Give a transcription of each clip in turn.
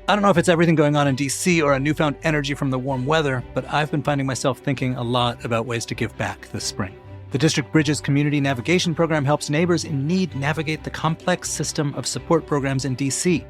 I don't know if it's everything going on in DC or a newfound energy from the warm weather, but I've been finding myself thinking a lot about ways to give back this spring. The District Bridges Community Navigation Program helps neighbors in need navigate the complex system of support programs in DC.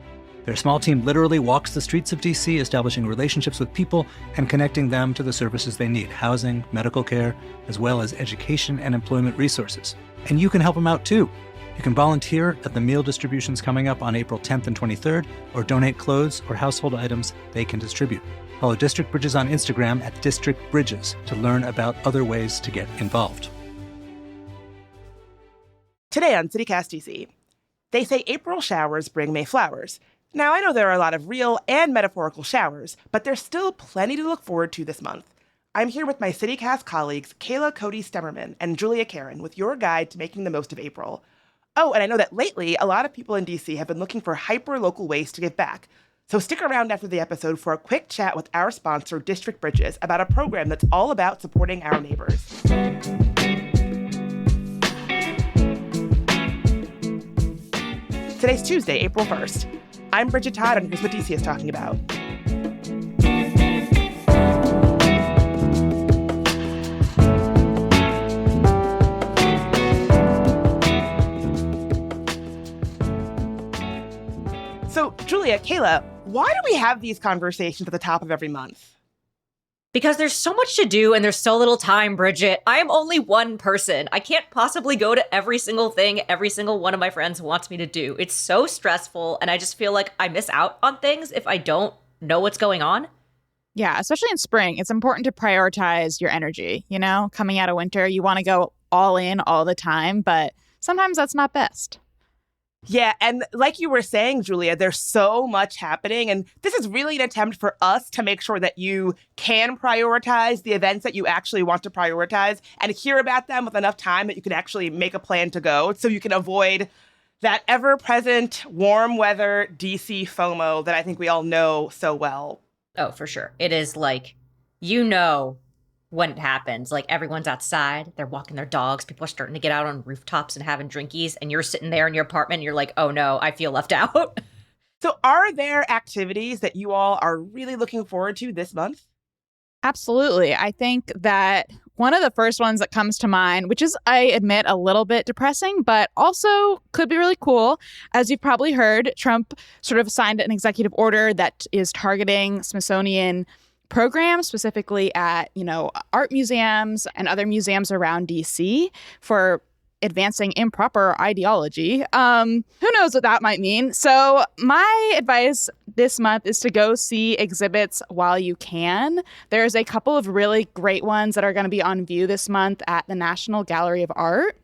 Their small team literally walks the streets of DC, establishing relationships with people and connecting them to the services they need, housing, medical care, as well as education and employment resources. And you can help them out too. You can volunteer at the meal distributions coming up on April 10th and 23rd, or donate clothes or household items they can distribute. Follow District Bridges on Instagram at District Bridges to learn about other ways to get involved. Today on CityCast DC, they say April showers bring May flowers. Now, I know there are a lot of real and metaphorical showers, but there's still plenty to look forward to this month. I'm here with my CityCast colleagues, Kayla Cody Stemmerman and Julia Karen, with your guide to making the most of April. Oh, and I know that lately, a lot of people in DC have been looking for hyper-local ways to give back. So stick around after the episode for a quick chat with our sponsor, District Bridges, about a program that's all about supporting our neighbors. Today's Tuesday, April 1st. I'm Bridget Todd, and here's what DC is talking about. So, Julia, Kayla, why do we have these conversations at the top of every month? Because there's so much to do and there's so little time, Bridget. I am only one person. I can't possibly go to every single thing every single one of my friends wants me to do. It's so stressful, and I just feel like I miss out on things if I don't know what's going on. Yeah, especially in spring, it's important to prioritize your energy. You know, coming out of winter, you want to go all in all the time, but sometimes that's not best. Yeah, and like you were saying, Julia, there's so much happening, and this is really an attempt for us to make sure that you can prioritize the events that you actually want to prioritize and hear about them with enough time that you can actually make a plan to go, so you can avoid that ever-present warm weather DC FOMO that I think we all know so well. Oh, for sure. It is like, when it happens, like everyone's outside, they're walking their dogs, people are starting to get out on rooftops and having drinkies, and you're sitting there in your apartment and you're like, oh no, I feel left out. So are there activities that you all are really looking forward to this month? Absolutely. I think that one of the first ones that comes to mind, which is, I admit, a little bit depressing, but also could be really cool. As you've probably heard, Trump sort of signed an executive order that is targeting Smithsonian programs, specifically at, art museums and other museums around DC for advancing improper ideology. Who knows what that might mean? So my advice this month is to go see exhibits while you can. There's a couple of really great ones that are going to be on view this month at the National Gallery of Art.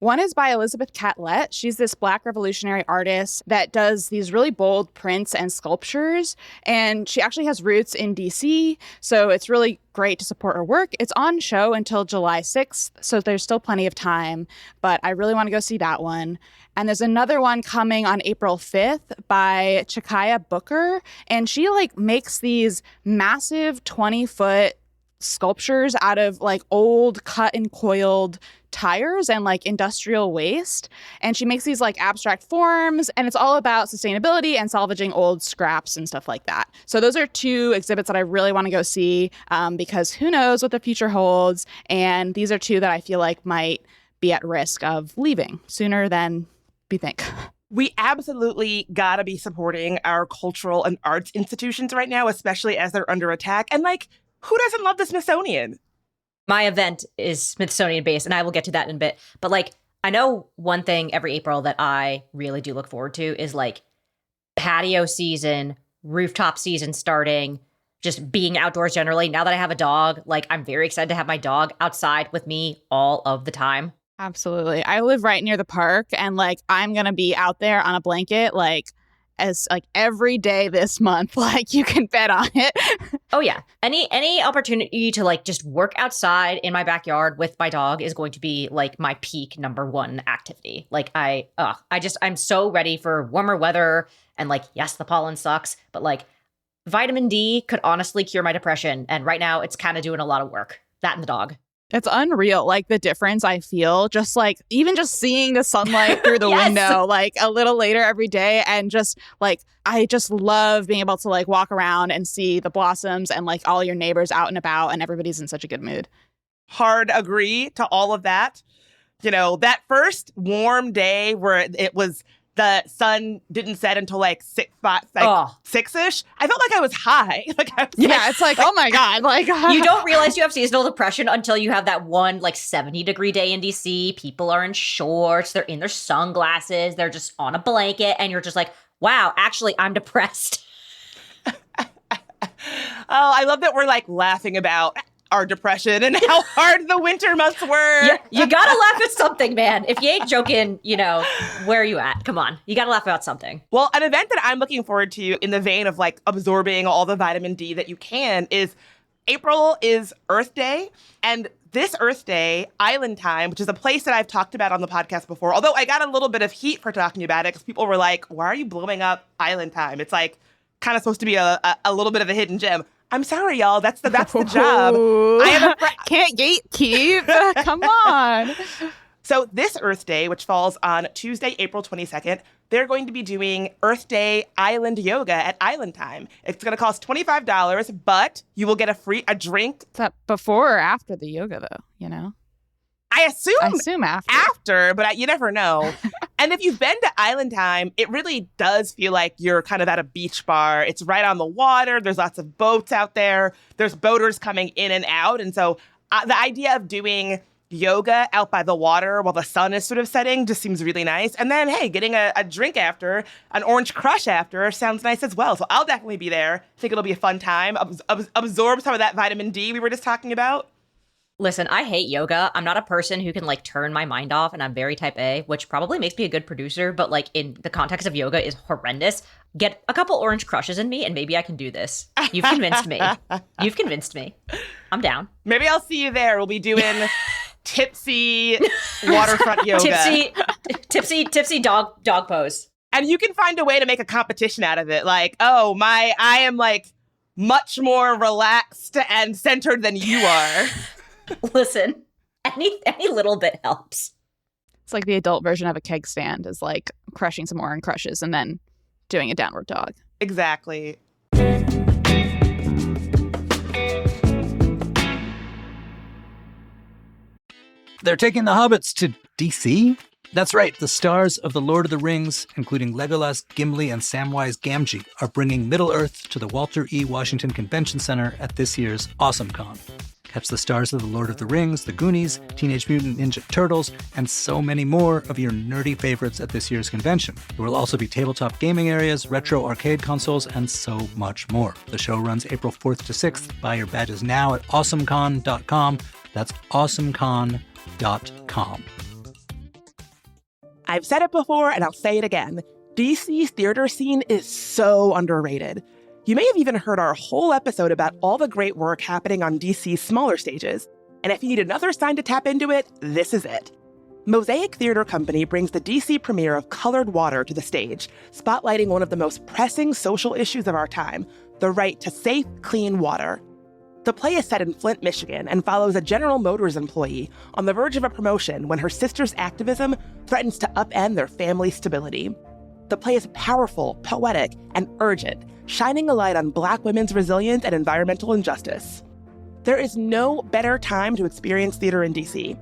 One is by Elizabeth Catlett. She's this Black revolutionary artist that does these really bold prints and sculptures. And she actually has roots in DC, so it's really great to support her work. It's on show until July 6th, so there's still plenty of time. But I really want to go see that one. And there's another one coming on April 5th by Chakaya Booker. And she makes these massive 20-foot sculptures out of old cut and coiled tires and industrial waste. And she makes these abstract forms, and it's all about sustainability and salvaging old scraps and stuff like that. So those are two exhibits that I really want to go see because who knows what the future holds. And these are two that I feel like might be at risk of leaving sooner than we think. We absolutely gotta be supporting our cultural and arts institutions right now, especially as they're under attack. And who doesn't love the Smithsonian? My event is Smithsonian based, and I will get to that in a bit. But I know one thing every April that I really do look forward to is patio season, rooftop season starting, just being outdoors generally. Now that I have a dog, I'm very excited to have my dog outside with me all of the time. Absolutely. I live right near the park, and I'm going to be out there on a blanket as every day this month. You can bet on it. Oh yeah. Any opportunity to just work outside in my backyard with my dog is going to be my peak number one activity. I'm so ready for warmer weather, and yes, the pollen sucks, but vitamin D could honestly cure my depression, and right now it's kind of doing a lot of work. That and the dog. It's unreal, like the difference I feel just like even just seeing the sunlight through the Yes. window like a little later every day, and just like I just love being able to like walk around and see the blossoms and like all your neighbors out and about, and everybody's in such a good mood. Hard agree to all of that. You know, that first warm day where it was the sun didn't set until like 6-ish. I felt like I was high. Yeah, it's like, oh my God. Like You don't realize you have seasonal depression until you have that one like 70-degree day in DC. People are in shorts, they're in their sunglasses, they're just on a blanket, and you're just like, wow, actually, I'm depressed. Oh, I love that we're like laughing about our depression and how hard the winter months were. You gotta laugh at something, man. If you ain't joking, you know, where are you at? Come on. You gotta laugh about something. Well, an event that I'm looking forward to in the vein of like absorbing all the vitamin D that you can is April is Earth Day. And this Earth Day, Island Time, which is a place that I've talked about on the podcast before, although I got a little bit of heat for talking about it because people were like, why are you blowing up Island Time? It's like kind of supposed to be a little bit of a hidden gem. I'm sorry, y'all. That's the job. I have can't gatekeep. Come on. So this Earth Day, which falls on Tuesday, April 22nd, they're going to be doing Earth Day Island Yoga at Island Time. It's going to cost $25, but you will get a drink. Is that before or after the yoga, though? You know, I assume after, but you never know. And if you've been to Island Time, it really does feel like you're kind of at a beach bar. It's right on the water. There's lots of boats out there. There's boaters coming in and out. And so the idea of doing yoga out by the water while the sun is sort of setting just seems really nice. And then, hey, getting a drink after, an orange crush after, sounds nice as well. So I'll definitely be there. I think it'll be a fun time. Absorb some of that vitamin D we were just talking about. Listen, I hate yoga. I'm not a person who can like turn my mind off, and I'm very type A, which probably makes me a good producer, but like in the context of yoga is horrendous. Get a couple orange crushes in me and maybe I can do this. You've convinced me. You've convinced me. I'm down. Maybe I'll see you there. We'll be doing tipsy waterfront yoga. Tipsy dog pose. And you can find a way to make a competition out of it. Like, oh, I am like much more relaxed and centered than you are. Listen, any little bit helps. It's like the adult version of a keg stand is like crushing some orange crushes and then doing a downward dog. Exactly. They're taking the hobbits to DC? That's right, the stars of The Lord of the Rings, including Legolas, Gimli, and Samwise Gamgee, are bringing Middle-earth to the Walter E. Washington Convention Center at this year's AwesomeCon. Catch the stars of The Lord of the Rings, The Goonies, Teenage Mutant Ninja Turtles, and so many more of your nerdy favorites at this year's convention. There will also be tabletop gaming areas, retro arcade consoles, and so much more. The show runs April 4th to 6th. Buy your badges now at awesomecon.com. That's awesomecon.com. I've said it before and I'll say it again. DC's theater scene is so underrated. You may have even heard our whole episode about all the great work happening on DC's smaller stages. And if you need another sign to tap into it, this is it. Mosaic Theater Company brings the DC premiere of Colored Water to the stage, spotlighting one of the most pressing social issues of our time, the right to safe, clean water. The play is set in Flint, Michigan, and follows a General Motors employee on the verge of a promotion when her sister's activism threatens to upend their family's stability. The play is powerful, poetic, and urgent, shining a light on Black women's resilience and environmental injustice. There is no better time to experience theater in DC.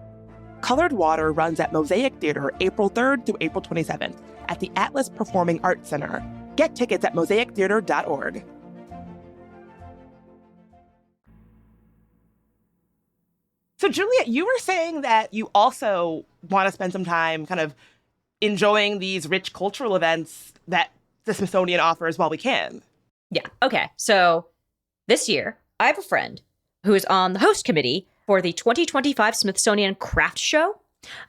Colored Water runs at Mosaic Theater April 3rd through April 27th at the Atlas Performing Arts Center. Get tickets at mosaictheater.org. So, Juliet, you were saying that you also want to spend some time kind of enjoying these rich cultural events that the Smithsonian offers while we can. Yeah. Okay. So this year, I have a friend who is on the host committee for the 2025 Smithsonian Craft Show.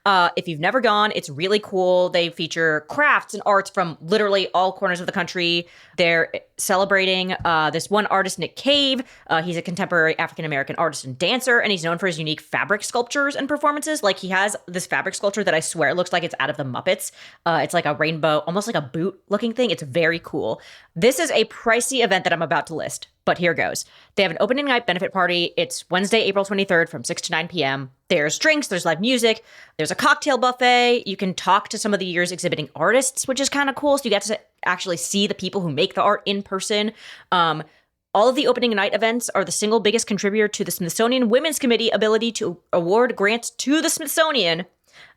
If you've never gone, it's really cool. They feature crafts and arts from literally all corners of the country. They're celebrating this one artist, Nick Cave. He's a contemporary African-American artist and dancer, and he's known for his unique fabric sculptures and performances. Like, he has this fabric sculpture that I swear looks like it's out of the Muppets. It's like a rainbow, almost like a boot looking thing. It's very cool. This is a pricey event that I'm about to list. but here goes. They have an opening night benefit party. It's Wednesday, April 23rd from 6 to 9 p.m. There's drinks, there's live music, there's a cocktail buffet. You can talk to some of the year's exhibiting artists, which is kind of cool. So you get to actually see the people who make the art in person. All of the opening night events are the single biggest contributor to the Smithsonian Women's Committee ability to award grants to the Smithsonian.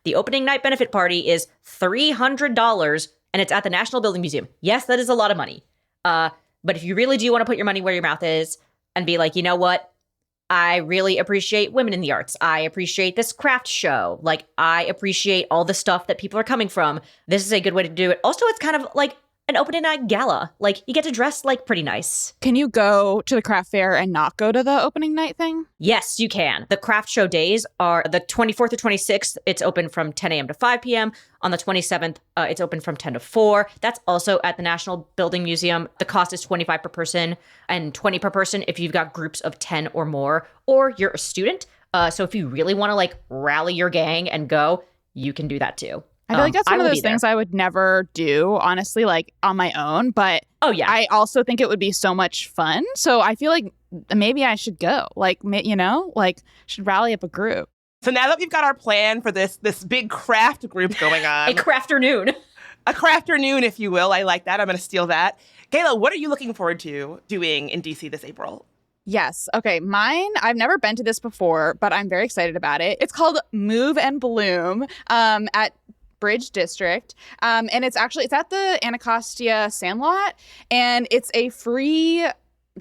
The opening night benefit party is $300, and it's at the National Building Museum. Yes, that is a lot of money. But if you really do want to put your money where your mouth is and be like, you know what? I really appreciate women in the arts. I appreciate this craft show. Like, I appreciate all the stuff that people are coming from. This is a good way to do it. Also, it's kind of like an opening night gala. Like, you get to dress like pretty nice. Can you go to the craft fair and not go to the opening night thing? Yes, you can. The craft show days are the 24th to 26th. It's open from 10 a.m. to 5 p.m. On the 27th, it's open from 10 to 4. That's also at the National Building Museum. The cost is $25 per person and $20 per person if you've got groups of 10 or more, or you're a student. So if you really want to like rally your gang and go, you can do that too. I feel like that's one of those things I would never do, honestly, like on my own. But I also think it would be so much fun. So I feel like maybe I should go, like, you know, like should rally up a group. So now that we've got our plan for this big craft group going on. A crafternoon. A crafternoon, if you will. I like that. I'm going to steal that. Kayla, what are you looking forward to doing in DC this April? Yes. Okay. Mine, I've never been to this before, but I'm very excited about it. It's called Move and Bloom at Bridge District. And it's at the Anacostia Sandlot. And it's a free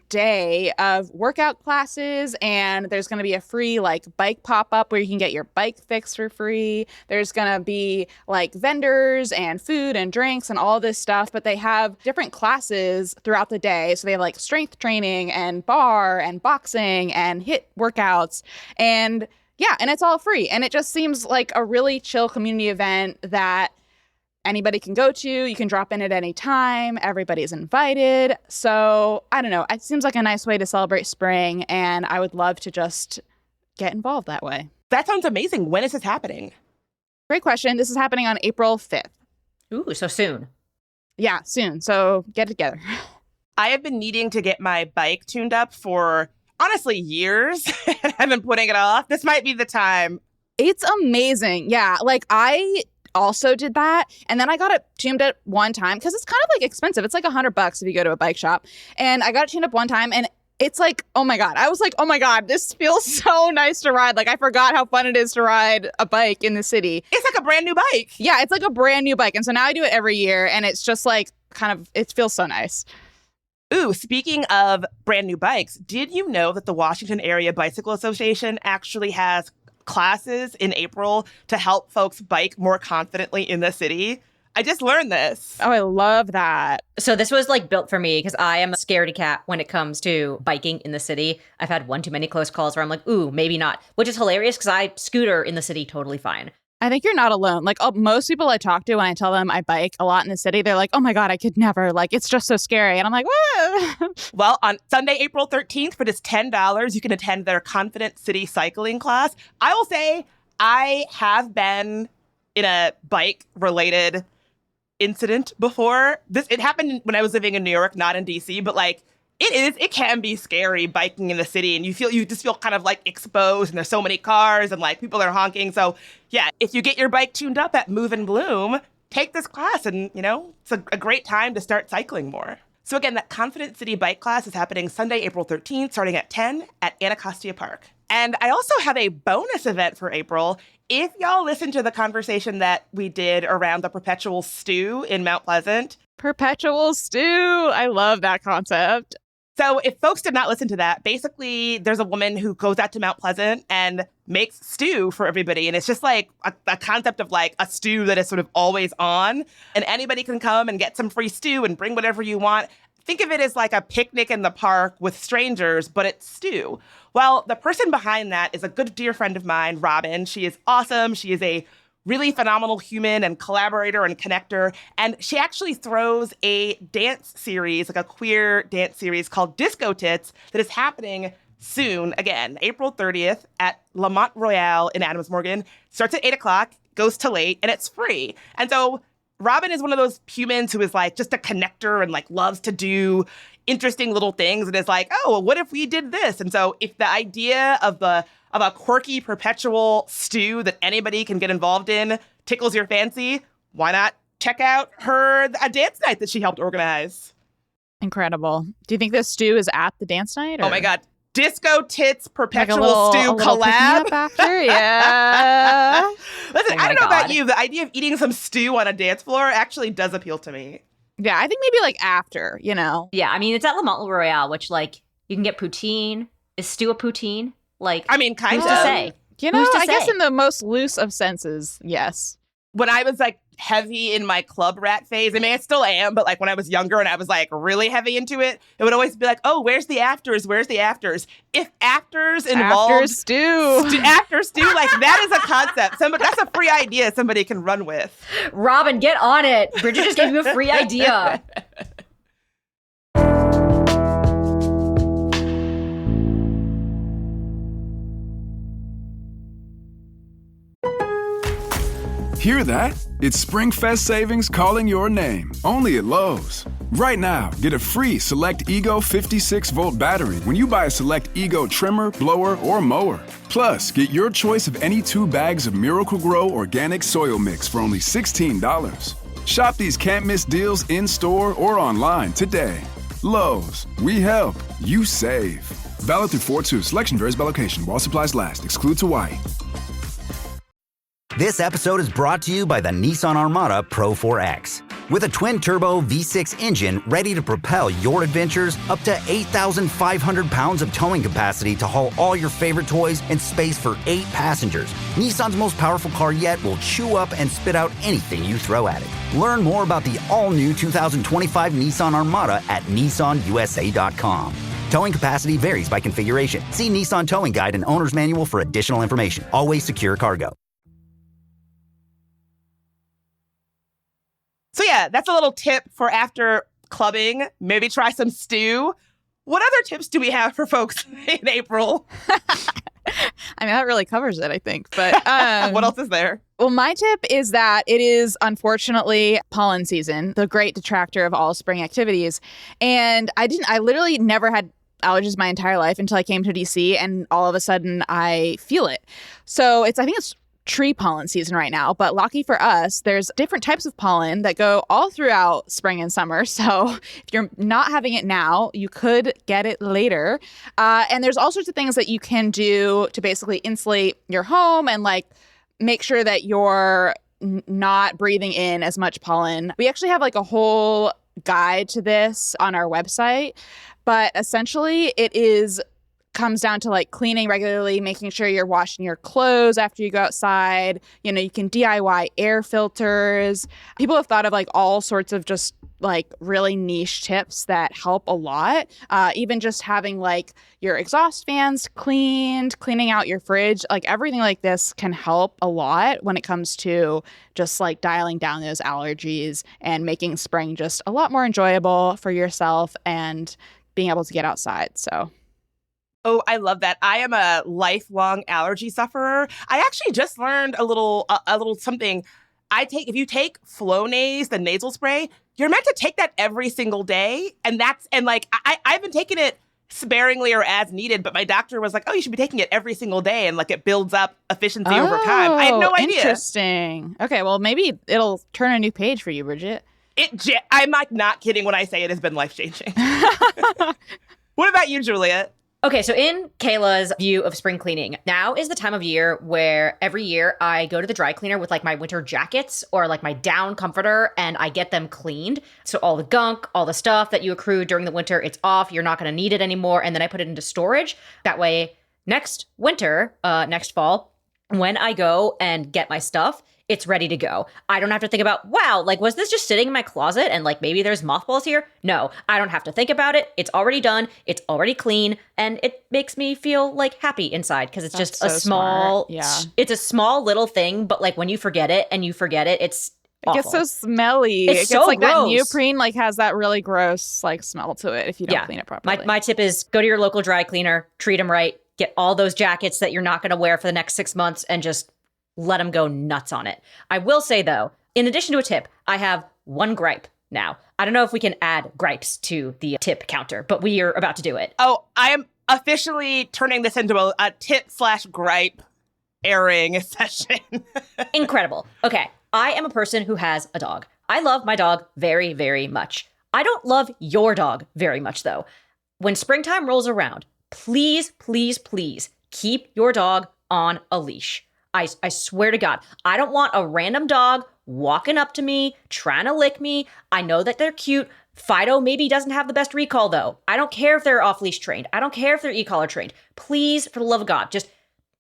day of workout classes, and there's going to be a free like bike pop-up where you can get your bike fixed for free. There's going to be like vendors and food and drinks and all this stuff, but they have different classes throughout the day. So they have like strength training and bar and boxing and HIIT workouts, and yeah, and it's all free. And it just seems like a really chill community event that anybody can go to. You can drop in at any time. Everybody's invited. So I don't know. It seems like a nice way to celebrate spring, and I would love to just get involved that way. That sounds amazing. When is this happening? Great question. This is happening on April 5th. Ooh, so soon. Yeah, soon. So get it together. I have been needing to get my bike tuned up for, honestly, years. I've been putting it off. This might be the time. It's amazing. Yeah, like I also did that, and then I got it tuned up one time because it's kind of like expensive. It's like $100 if you go to a bike shop, and I got it tuned up one time, and it's like, oh my god, I was like, oh my god, this feels so nice to ride. Like I forgot how fun it is to ride a bike in the city. It's like a brand new bike. Yeah, it's like a brand new bike, and so now I do it every year, and it's just like kind of, it feels so nice. Ooh, speaking of brand new bikes, did you know that the Washington Area Bicycle Association actually has classes in April to help folks bike more confidently in the city? I just learned this. Oh, I love that. So this was like built for me because I am a scaredy cat when it comes to biking in the city. I've had one too many close calls where I'm like, ooh, maybe not, which is hilarious because I scooter in the city totally fine. I think you're not alone. Like most people I talk to when I tell them I bike a lot in the city, they're like, oh my God, I could never. Like, it's just so scary. And I'm like, whoa. Well, on Sunday, April 13th, for just $10, you can attend their Confident City cycling class. I will say I have been in a bike-related incident before. It happened when I was living in New York, not in DC, but like, it can be scary biking in the city, and you just feel kind of like exposed, and there's so many cars and like people are honking. So yeah, if you get your bike tuned up at Move and Bloom, take this class, and it's a great time to start cycling more. So again, that Confident City bike class is happening Sunday, April 13th, starting at 10 at Anacostia Park. And I also have a bonus event for April. If y'all listen to the conversation that we did around the Perpetual Stew in Mount Pleasant. Perpetual Stew. I love that concept. So if folks did not listen to that, basically there's a woman who goes out to Mount Pleasant and makes stew for everybody. And it's just like a concept of like a stew that is sort of always on. And anybody can come and get some free stew and bring whatever you want. Think of it as like a picnic in the park with strangers, but it's stew. Well, the person behind that is a good dear friend of mine, Robin. She is awesome. She is a really phenomenal human and collaborator and connector. And she actually throws a dance series, like a queer dance series called Disco Tits, that is happening soon, again, April 30th at Lamont Royale in Adams Morgan. Starts at 8 o'clock, goes to late, and it's free. And so Robin is one of those humans who is like just a connector and like loves to do interesting little things and is like, oh, well, what if we did this? And so if the idea of a quirky perpetual stew that anybody can get involved in tickles your fancy, why not check out a dance night that she helped organize? Incredible. Do you think this stew is at the dance night? Or? Oh my God. Disco Tits Perpetual like Stew collab. After? Yeah. Listen, Oh I don't my know about God. you. The idea of eating some stew on a dance floor actually does appeal to me. Yeah, I think maybe like after, Yeah, I mean, it's at Le Mont Royale, which, like, you can get poutine. Is stew a poutine? Like, I mean, kind who's of. to say? Who's to I guess say? in the most loose of senses, yes. When I was like heavy in my club rat phase, I mean, I still am, but like when I was younger and I was like really heavy into it, it would always be like, oh, where's the afters? Where's the afters? If afters involved After stew. after stew, like that is a concept. That's a free idea somebody can run with. Robin, get on it. Bridget just gave you a free idea. Hear that? It's SpringFest savings calling your name, only at Lowe's. Right now, get a free Select Ego 56-volt battery when you buy a Select Ego trimmer, blower, or mower. Plus, get your choice of any 2 bags of Miracle Grow organic soil mix for only $16. Shop these can't-miss deals in-store or online today. Lowe's, we help, you save. Valid through 4/2. Selection varies by location. While supplies last. Excludes Hawaii. This episode is brought to you by the Nissan Armada Pro 4X. With a twin-turbo V6 engine ready to propel your adventures, up to 8,500 pounds of towing capacity to haul all your favorite toys and space for 8 passengers. Nissan's most powerful car yet will chew up and spit out anything you throw at it. Learn more about the all-new 2025 Nissan Armada at nissanusa.com. Towing capacity varies by configuration. See Nissan Towing Guide and Owner's Manual for additional information. Always secure cargo. So yeah, that's a little tip for after clubbing. Maybe try some stew. What other tips do we have for folks in April? I mean, that really covers it, I think. But what else is there? Well, my tip is that it is unfortunately pollen season, the great detractor of all spring activities. And I literally never had allergies my entire life until I came to DC, and all of a sudden I feel it. So I think it's tree pollen season right now, but lucky for us, there's different types of pollen that go all throughout spring and summer. So if you're not having it now, you could get it later. And there's all sorts of things that you can do to basically insulate your home and like make sure that you're not breathing in as much pollen. We actually have like a whole guide to this on our website, but essentially it comes down to like cleaning regularly, making sure you're washing your clothes after you go outside. You know, you can DIY air filters. People have thought of like all sorts of just like really niche tips that help a lot. Even just having like your exhaust fans cleaned, cleaning out your fridge, like everything like this can help a lot when it comes to just like dialing down those allergies and making spring just a lot more enjoyable for yourself and being able to get outside. So Oh, I love that. I am a lifelong allergy sufferer. I actually just learned a little something. If you take Flonase, the nasal spray, you're meant to take that every single day. And I've been taking it sparingly or as needed, but my doctor was like, oh, you should be taking it every single day. And like it builds up efficiency over time. I had no idea. Interesting. Okay, well, maybe it'll turn a new page for you, Bridget. I'm like not kidding when I say it has been life-changing. What about you, Juliet? Okay, so in Kayla's view of spring cleaning, now is the time of year where every year I go to the dry cleaner with like my winter jackets or like my down comforter and I get them cleaned. So all the gunk, all the stuff that you accrued during the winter, it's off. You're not going to need it anymore. And then I put it into storage. That way, next fall, when I go and get my stuff, it's ready to go. I don't have to think about, wow, like, was this just sitting in my closet and like maybe there's mothballs here? No, I don't have to think about it. It's already done. It's already clean. And it makes me feel like happy inside because it's just a small, it's a small little thing. But like when you forget it, it's awful. It gets so smelly. It's it gets so like gross. that neoprene like has that really gross like smell to it if you don't clean it properly. My tip is go to your local dry cleaner, treat them right, get all those jackets that you're not going to wear for the next 6 months and just let them go nuts on it. I will say, though, In addition to a tip, I have one gripe now. I don't know if we can add gripes to the tip counter, but we are about to do it. Oh, I am officially turning this into a tip/gripe airing session. Incredible. Okay, I am a person who has a dog. I love my dog very, very much. I don't love your dog very much, though. When springtime rolls around, please, please, please keep your dog on a leash. I swear to God, I don't want a random dog walking up to me, trying to lick me. I know that they're cute. Fido maybe doesn't have the best recall, though. I don't care if they're off-leash trained. I don't care if they're e-collar trained. Please, for the love of God, just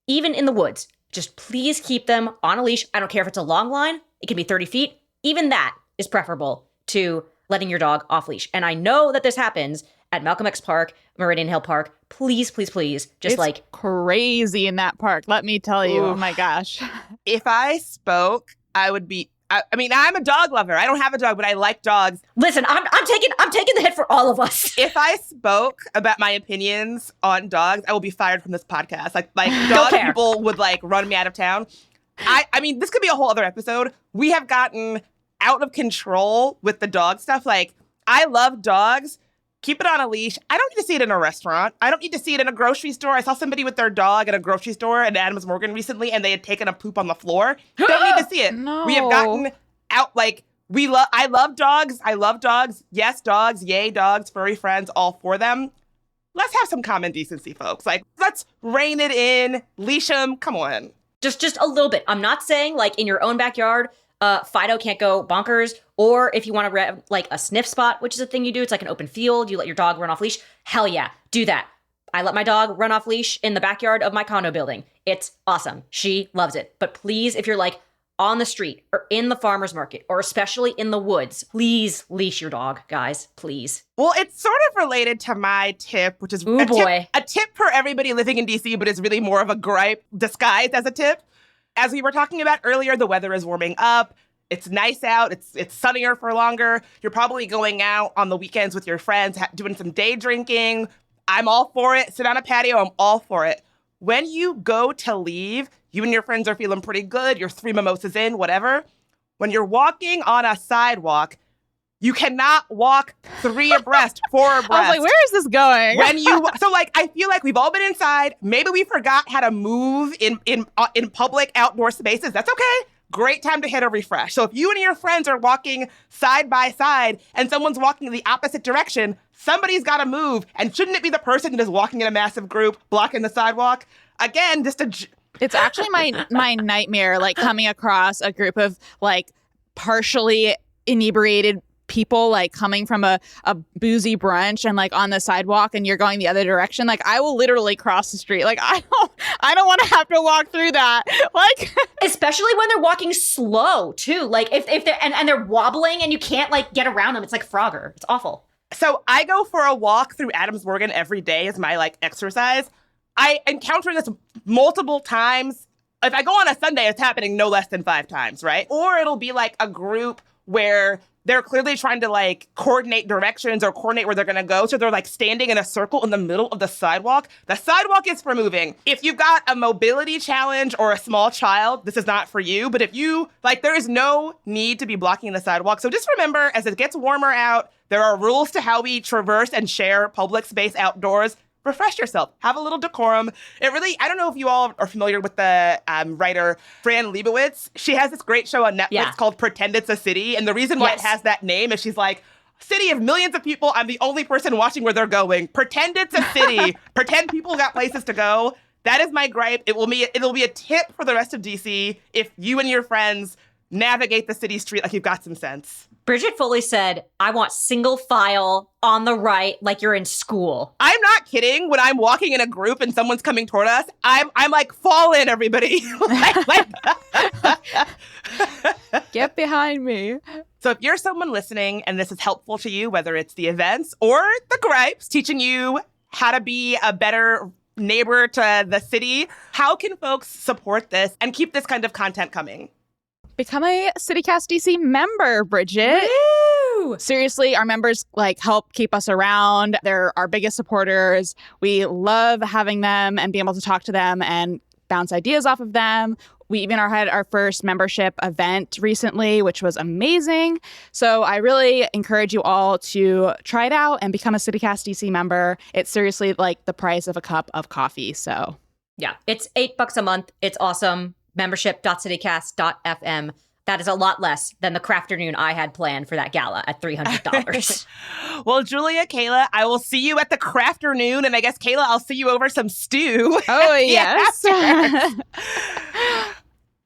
even in the woods, just please keep them on a leash. I don't care if it's a long line. It can be 30 feet. Even that is preferable to letting your dog off-leash. And I know that this happens at Malcolm X Park, Meridian Hill Park. Please, please, please, just It's crazy in that park, let me tell you. Oof. Oh my gosh. If I spoke, I would be. I mean, I'm a dog lover. I don't have a dog, but I like dogs. Listen, I'm taking the hit for all of us. If I spoke about my opinions on dogs, I will be fired from this podcast. Like dog people would run me out of town. I mean, this could be a whole other episode. We have gotten out of control with the dog stuff. I love dogs. Keep it on a leash. I don't need to see it in a restaurant. I don't need to see it in a grocery store. I saw somebody with their dog at a grocery store in Adams Morgan recently, and they had taken a poop on the floor. Don't need to see it. No. We have gotten out, I love dogs. I love dogs. Yes, dogs. Yay, dogs. Furry friends. All for them. Let's have some common decency, folks. Let's rein it in. Leash them. Come on. Just a little bit. I'm not saying in your own backyard, Fido can't go bonkers, or if you want to have a sniff spot, which is a thing you do. It's like an open field. You let your dog run off leash. Hell yeah, do that. I let my dog run off leash in the backyard of my condo building. It's awesome. She loves it. But please, if you're on the street or in the farmer's market or especially in the woods, please leash your dog, guys, please. Well, it's sort of related to my tip, which is a tip for everybody living in DC, but it's really more of a gripe disguised as a tip. As we were talking about earlier, the weather is warming up. It's nice out. It's sunnier for longer. You're probably going out on the weekends with your friends, doing some day drinking. I'm all for it. Sit on a patio. I'm all for it. When you go to leave, you and your friends are feeling pretty good. You're 3 mimosas in, whatever. When you're walking on a sidewalk, you cannot walk 3 abreast, 4 abreast. I was like, where is this going? I feel like we've all been inside. Maybe we forgot how to move in public outdoor spaces. That's okay. Great time to hit a refresh. So if you and your friends are walking side by side and someone's walking in the opposite direction, somebody's got to move. And shouldn't it be the person that is walking in a massive group blocking the sidewalk? Again, It's actually my nightmare, coming across a group of partially inebriated people coming from a boozy brunch and on the sidewalk, and you're going the other direction. I will literally cross the street. I don't want to have to walk through that. Especially when they're walking slow too. If they're and they're wobbling and you can't get around them. It's like Frogger. It's awful. So I go for a walk through Adams Morgan every day as my exercise. I encounter this multiple times. If I go on a Sunday, it's happening no less than 5 times, right? Or it'll be a group where they're clearly trying to coordinate directions or coordinate where they're going to go. So they're standing in a circle in the middle of the sidewalk. The sidewalk is for moving. If you've got a mobility challenge or a small child, this is not for you. But if you, there is no need to be blocking the sidewalk. So just remember, as it gets warmer out, there are rules to how we traverse and share public space outdoors. Refresh yourself. Have a little decorum. I don't know if you all are familiar with the writer Fran Lebowitz. She has this great show on Netflix called Pretend It's a City. And the reason why it has that name is she's city of millions of people. I'm the only person watching where they're going. Pretend it's a city. Pretend people got places to go. That is my gripe. It'll be a tip for the rest of DC if you and your friends navigate the city street like you've got some sense. Bridget Foley said, I want single file on the right like you're in school. I'm not kidding. When I'm walking in a group and someone's coming toward us, I'm fall in, everybody. Get behind me. So if you're someone listening and this is helpful to you, whether it's the events or the gripes, teaching you how to be a better neighbor to the city, how can folks support this and keep this kind of content coming? Become a CityCast DC member, Bridget. Woo! Seriously, our members help keep us around. They're our biggest supporters. We love having them and being able to talk to them and bounce ideas off of them. We even had our first membership event recently, which was amazing. So I really encourage you all to try it out and become a CityCast DC member. It's seriously like the price of a cup of coffee. So yeah, it's $8 a month. It's awesome. Membership.citycast.fm. That is a lot less than the crafternoon I had planned for that gala at $300. Well, Julia, Kayla, I will see you at the crafternoon, and I guess, Kayla, I'll see you over some stew. oh, yes.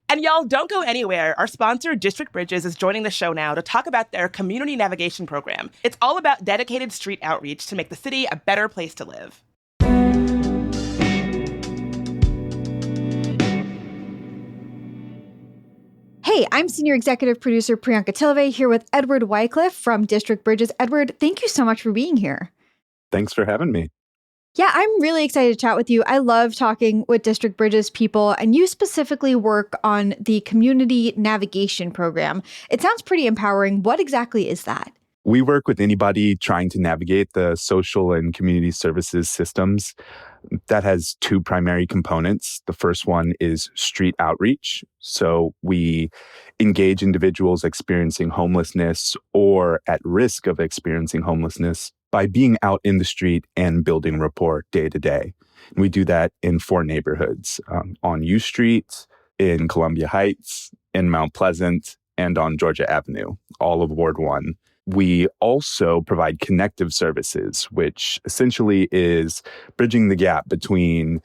And y'all, don't go anywhere. Our sponsor, District Bridges, is joining the show now to talk about their community navigation program. It's all about dedicated street outreach to make the city a better place to live. Hey, I'm Senior Executive Producer Priyanka Tilve here with Edward Wycliffe from District Bridges. Edward, thank you so much for being here. Thanks for having me. Yeah, I'm really excited to chat with you. I love talking with District Bridges people, and you specifically work on the community navigation program. It sounds pretty empowering. What exactly is that? We work with anybody trying to navigate the social and community services systems. That has two primary components. The first one is street outreach. So we engage individuals experiencing homelessness or at risk of experiencing homelessness by being out in the street and building rapport day to day. And we do that in 4 neighborhoods, on U Street, in Columbia Heights, in Mount Pleasant, and on Georgia Avenue, all of Ward 1. We also provide connective services, which essentially is bridging the gap between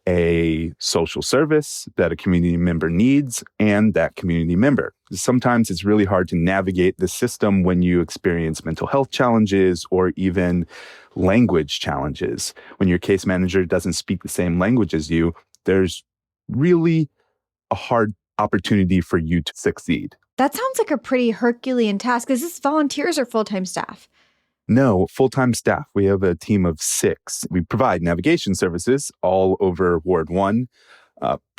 a social service that a community member needs and that community member. Sometimes it's really hard to navigate the system when you experience mental health challenges or even language challenges. When your case manager doesn't speak the same language as you, there's really a hard opportunity for you to succeed. That sounds like a pretty Herculean task. Is this volunteers or full-time staff? No, full-time staff. We have a team of 6. We provide navigation services all over Ward 1.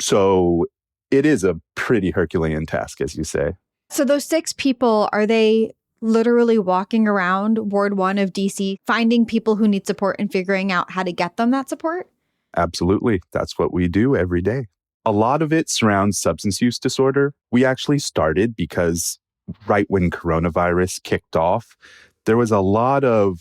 So it is a pretty Herculean task, as you say. So those 6 people, are they literally walking around Ward 1 of DC, finding people who need support and figuring out how to get them that support? Absolutely. That's what we do every day. A lot of it surrounds substance use disorder. We actually started because right when coronavirus kicked off, there was a lot of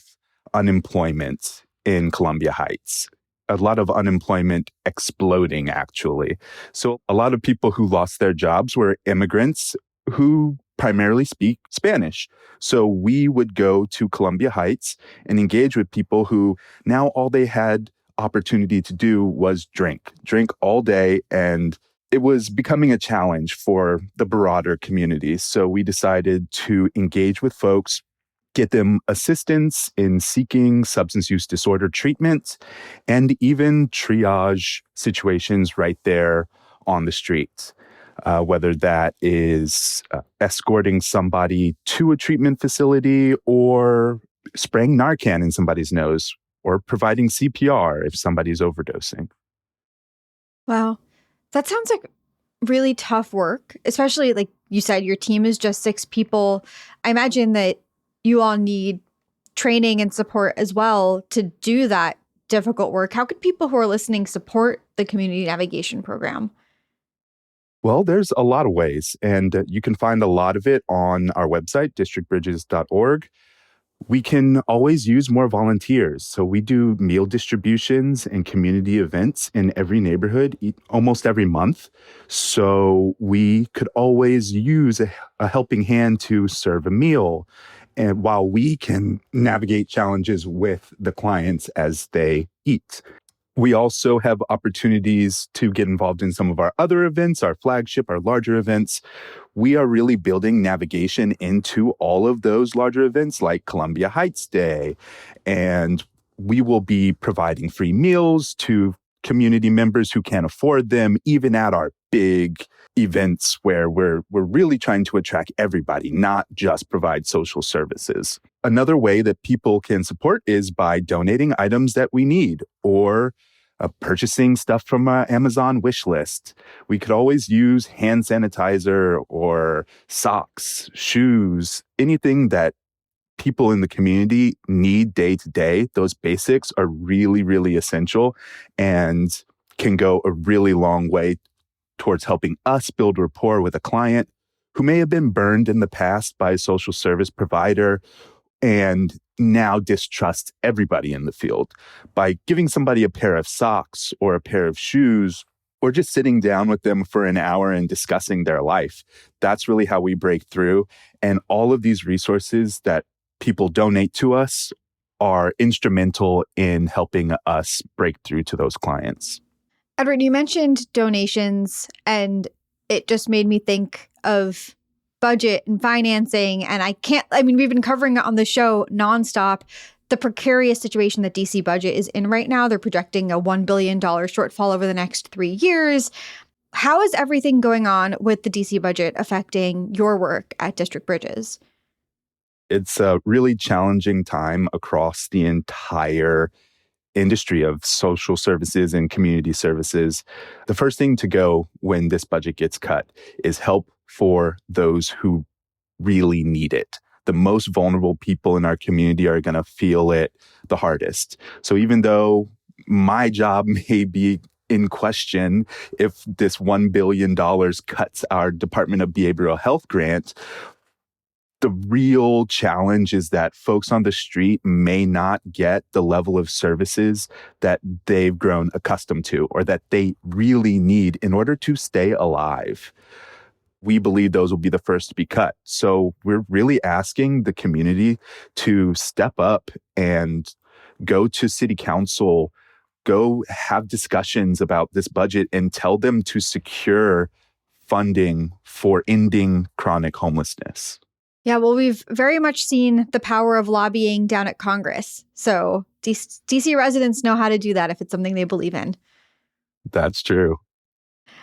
unemployment in Columbia Heights, a lot of unemployment exploding, actually. So a lot of people who lost their jobs were immigrants who primarily speak Spanish. So we would go to Columbia Heights and engage with people who now all they had opportunity to do was drink all day. And it was becoming a challenge for the broader community. So we decided to engage with folks, get them assistance in seeking substance use disorder treatment, and even triage situations right there on the street. Whether that is escorting somebody to a treatment facility or spraying Narcan in somebody's nose, or providing CPR if somebody's overdosing. Wow. That sounds like really tough work, especially like you said, your team is just 6 people. I imagine that you all need training and support as well to do that difficult work. How could people who are listening support the community navigation program? Well, there's a lot of ways, and you can find a lot of it on our website, districtbridges.org. We can always use more volunteers. So we do meal distributions and community events in every neighborhood almost every month. So we could always use a helping hand to serve a meal, and while we can navigate challenges with the clients as they eat. We also have opportunities to get involved in some of our other events, our flagship, our larger events. We are really building navigation into all of those larger events like Columbia Heights Day. And we will be providing free meals to community members who can't afford them, even at our big events where we're really trying to attract everybody, not just provide social services. Another way that people can support is by donating items that we need or purchasing stuff from our Amazon wish list. We could always use hand sanitizer or socks, shoes, anything that people in the community need day to day. Those basics are really, really essential. And can go a really long way towards helping us build rapport with a client who may have been burned in the past by a social service provider and now distrusts everybody in the field. By giving somebody a pair of socks or a pair of shoes, or just sitting down with them for an hour and discussing their life, that's really how we break through. And all of these resources that people donate to us are instrumental in helping us break through to those clients. Edward, you mentioned donations, and it just made me think of budget and financing. And we've been covering it on the show nonstop, the precarious situation that DC budget is in right now. They're projecting a $1 billion shortfall over the next 3 years. How is everything going on with the DC budget affecting your work at District Bridges? It's a really challenging time across the entire industry of social services and community services. The first thing to go when this budget gets cut is help for those who really need it. The most vulnerable people in our community are going to feel it the hardest. So even though my job may be in question if this $1 billion cuts our Department of Behavioral Health grant, the real challenge is that folks on the street may not get the level of services that they've grown accustomed to or that they really need in order to stay alive. We believe those will be the first to be cut. So we're really asking the community to step up and go to city council, go have discussions about this budget and tell them to secure funding for ending chronic homelessness. Yeah, well, we've very much seen the power of lobbying down at Congress. So DC residents know how to do that if it's something they believe in. That's true.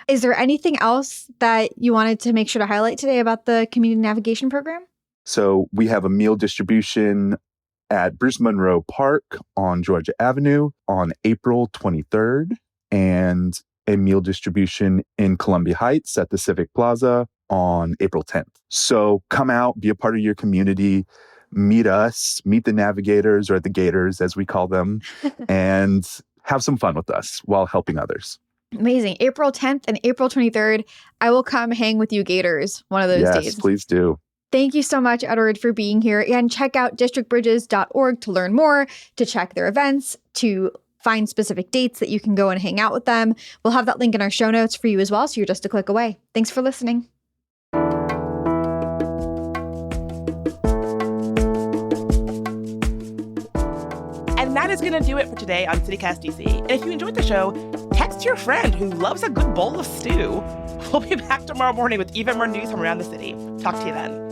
Is there anything else that you wanted to make sure to highlight today about the community navigation program? So we have a meal distribution at Bruce Monroe Park on Georgia Avenue on April 23rd, and a meal distribution in Columbia Heights at the Civic Plaza on April 10th. So come out, be a part of your community, meet us, meet the navigators or the gators as we call them, and have some fun with us while helping others. Amazing. April 10th and April 23rd. I will come hang with you gators one of those days. Yes, please do. Thank you so much, Edward, for being here. And check out districtbridges.org to learn more, to check their events, to find specific dates that you can go and hang out with them. We'll have that link in our show notes for you as well, so you're just a click away. Thanks for listening. And that is going to do it for today on CityCast DC. And if you enjoyed the show, text your friend who loves a good bowl of stew. We'll be back tomorrow morning with even more news from around the city. Talk to you then.